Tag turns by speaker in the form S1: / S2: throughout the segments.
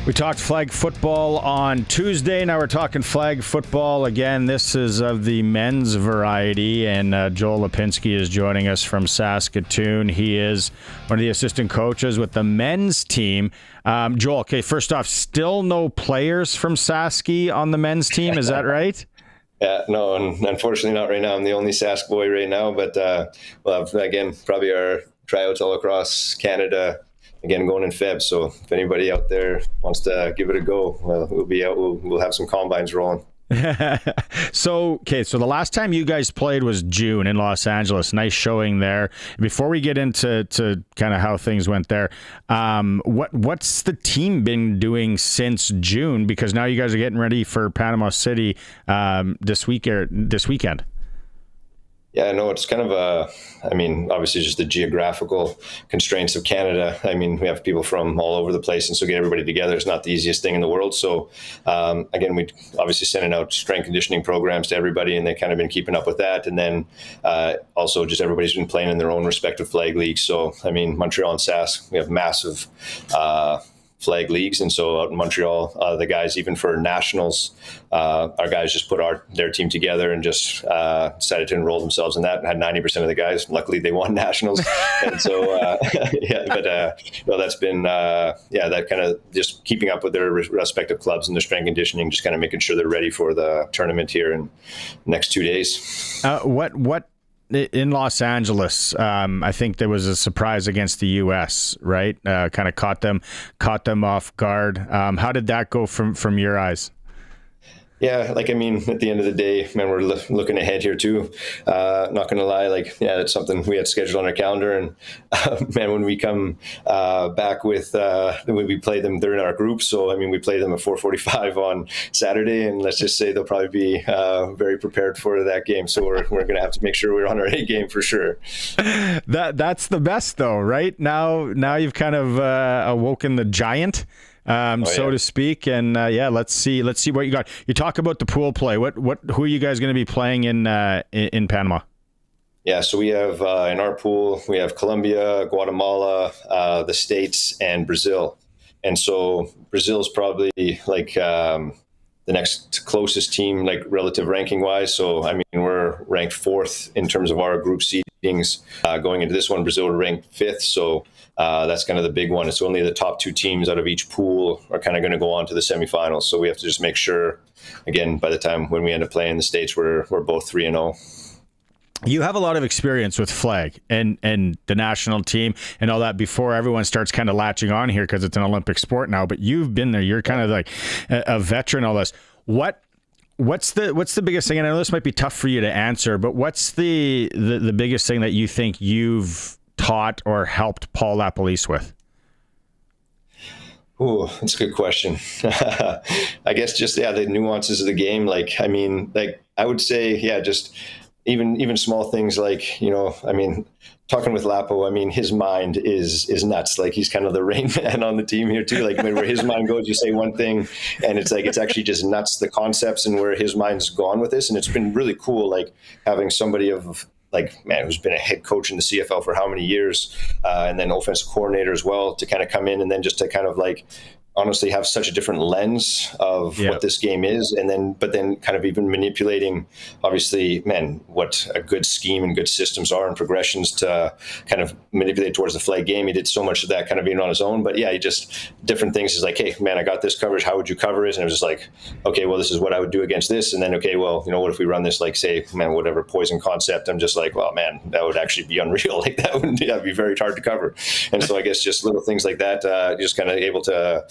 S1: We talked flag football on Tuesday. Now we're talking flag football again. This is of the men's variety, and Joel Lipinski is joining us from Saskatoon. He is one of the assistant coaches with the men's team. Joel, okay, first off, still no players from Saski on the men's team. Is that right?
S2: Yeah, no, and unfortunately not right now. I'm the only Sask boy right now, but we'll have, again, probably our tryouts all across Canada again going in Feb. So if anybody out there wants to give it a go, we'll be out. We'll have some combines rolling.
S1: So the last time you guys played was June in Los Angeles. Nice showing there. Before we get into kind of how things went there, what's the team been doing since June? Because now you guys are getting ready for Panama City this weekend.
S2: Yeah, no, it's kind of obviously just the geographical constraints of Canada. I mean, we have people from all over the place, and so get everybody together is not the easiest thing in the world. So, again, we obviously sending out strength conditioning programs to everybody, and they've kind of been keeping up with that. And then also just everybody's been playing in their own respective flag leagues. So, I mean, Montreal and Sask, we have massive flag leagues, and so out in Montreal, the guys, even for nationals, our guys just put their team together and just decided to enroll themselves in that, and had 90% of the guys. Luckily, they won nationals, and so that's been that kind of just keeping up with their respective clubs and their strength conditioning, just kind of making sure they're ready for the tournament here in the next 2 days.
S1: What in Los Angeles, I think there was a surprise against the U.S., right? Kind of caught them off guard. How did that go from your eyes?
S2: Yeah, at the end of the day, man, we're looking ahead here too. Not going to lie, that's something we had scheduled on our calendar. And man, when we come back with when we play them, they're in our group. So I mean, we play them at 4:45 on Saturday, and let's just say they'll probably be very prepared for that game. So we're going to have to make sure we're on our A game for sure.
S1: That's the best, though, right? Now you've kind of awoken the giant. So to speak, and let's see what you got. You talk about the pool play. Who are you guys going to be playing in Panama?
S2: Yeah, so we have in our pool we have Colombia, Guatemala, the States, and Brazil. And so Brazil is probably the next closest team, relative ranking wise. So I mean, we're ranked 4th in terms of our group seedings going into this one. Brazil are ranked 5th. So that's kind of the big one. It's only the top 2 teams out of each pool are kind of going to go on to the semifinals. So we have to just make sure, again, by the time when we end up playing the States, we're both 3-0.
S1: You have a lot of experience with flag and the national team and all that before everyone starts kind of latching on here because it's an Olympic sport now. But you've been there. You're kind of like a veteran. All this. What's the biggest thing? And I know this might be tough for you to answer, but what's the biggest thing that you think you've taught or helped Paul LaPolice with?
S2: Oh, that's a good question. I guess just the nuances of the game. I would say, just even small things talking with Lapo, his mind is nuts. He's kind of the rain man on the team here too. Where his mind goes, you say one thing, and it's actually just nuts, the concepts and where his mind's gone with this. And it's been really cool, having somebody who's been a head coach in the CFL for how many years, and then offensive coordinator as well, to kind of come in and then just to kind of honestly have such a different lens of what this game is, but then kind of even manipulating, obviously, what a good scheme and good systems are and progressions to kind of manipulate towards the flag game. He did so much of that kind of being on his own, but he just different things. He's hey, man, I got this coverage. How would you cover it? And it was just okay, well, this is what I would do against this. And then, okay, well, what if we run this, say, whatever poison concept? I'm just well, man, that would actually be unreal. That would be very hard to cover. And so I guess just little things like that, just kind of able to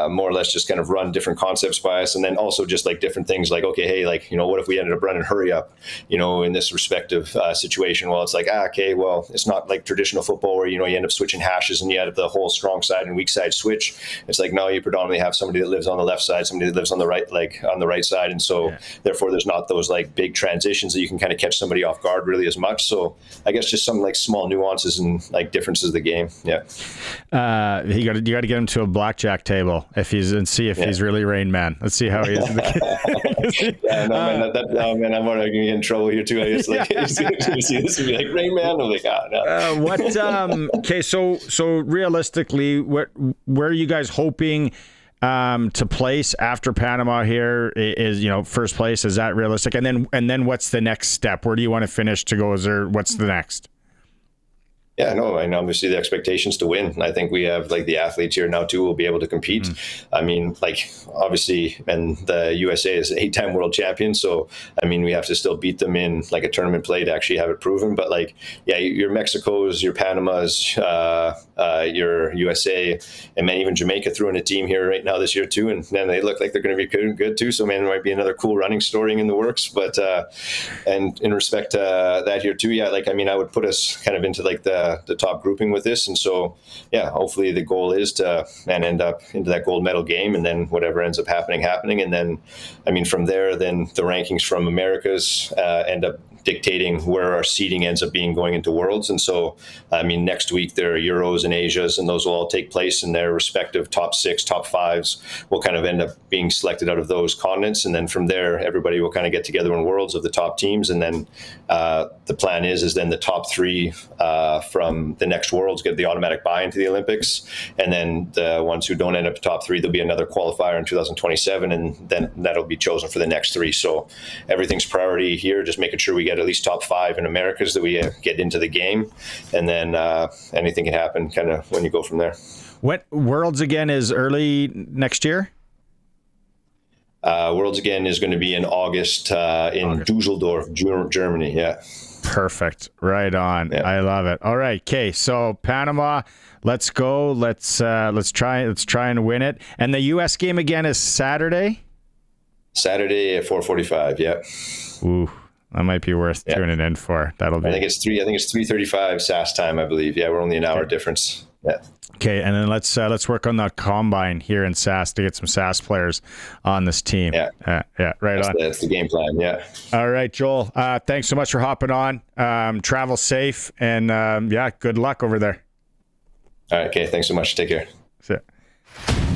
S2: more or less just kind of run different concepts by us. And then also just different things okay, hey, what if we ended up running hurry up, in this respective situation? Well, it's okay, well, it's not like traditional football where, you end up switching hashes and you have the whole strong side and weak side switch. It's no, you predominantly have somebody that lives on the left side, somebody that lives on the right, on the right side. And so therefore there's not those big transitions that you can kind of catch somebody off guard really as much. So I guess just some small nuances and differences of the game. Yeah.
S1: You got to get him to a blackjack table and see if he's really Rain Man. Let's see how he is.
S2: Man, I'm going to get in trouble here too. I guess you see this and be Rain Man. I'm no.
S1: Okay, so realistically, where are you guys hoping to place after Panama here is, first place? Is that realistic? And then what's the next step? Where do you want to finish to go? What's the next?
S2: Yeah, no, and obviously the expectations to win. And I think we have like the athletes here now too will be able to compete. I mean, like obviously, and the USA is 8-time world champion, so I mean we have to still beat them in like a tournament play to actually have it proven. But like, yeah, your Mexico's, your Panama's, your USA, and man, even Jamaica threw in a team here right now this year too, and then they look like they're going to be good too. So man, there might be another cool running story in the works. But and in respect to that here too, yeah, like I mean, I would put us kind of into like the top grouping with this, and so yeah, hopefully the goal is to end up into that gold medal game, and then whatever ends up happening, and then I mean from there, then the rankings from Americas end up dictating where our seeding ends up being going into Worlds. And so, I mean, next week there are Euros and Asias, and those will all take place, in their respective top 6, top 5s will kind of end up being selected out of those continents. And then from there, everybody will kind of get together in Worlds of the top teams. And then the plan is then the top 3 from the next Worlds get the automatic buy into the Olympics. And then the ones who don't end up top 3, there'll be another qualifier in 2027, and then that'll be chosen for the next 3. So everything's priority here, just making sure we get at least top 5 in Americas, that we get into the game, and then anything can happen kind of when you go from there.
S1: What Worlds again is early next year?
S2: Worlds again is going to be in August in Dusseldorf, Germany. Yeah.
S1: Perfect. Right on. Yeah. I love it. All right. Okay. So Panama, let's go. Let's try and win it. And the U.S. game again is Saturday.
S2: Saturday at 4:45. Yeah.
S1: Ooh. That might be worth tuning in for. That'll be.
S2: I think it's 3:35 SAS time, I believe. Yeah, we're only an hour difference. Yeah.
S1: Okay, and then let's work on that combine here in SAS to get some SAS players on this team.
S2: Yeah,
S1: right on.
S2: That's the game plan. Yeah.
S1: All right, Joel. Thanks so much for hopping on. Travel safe, and good luck over there.
S2: All right. Okay. Thanks so much. Take care.
S1: That's it.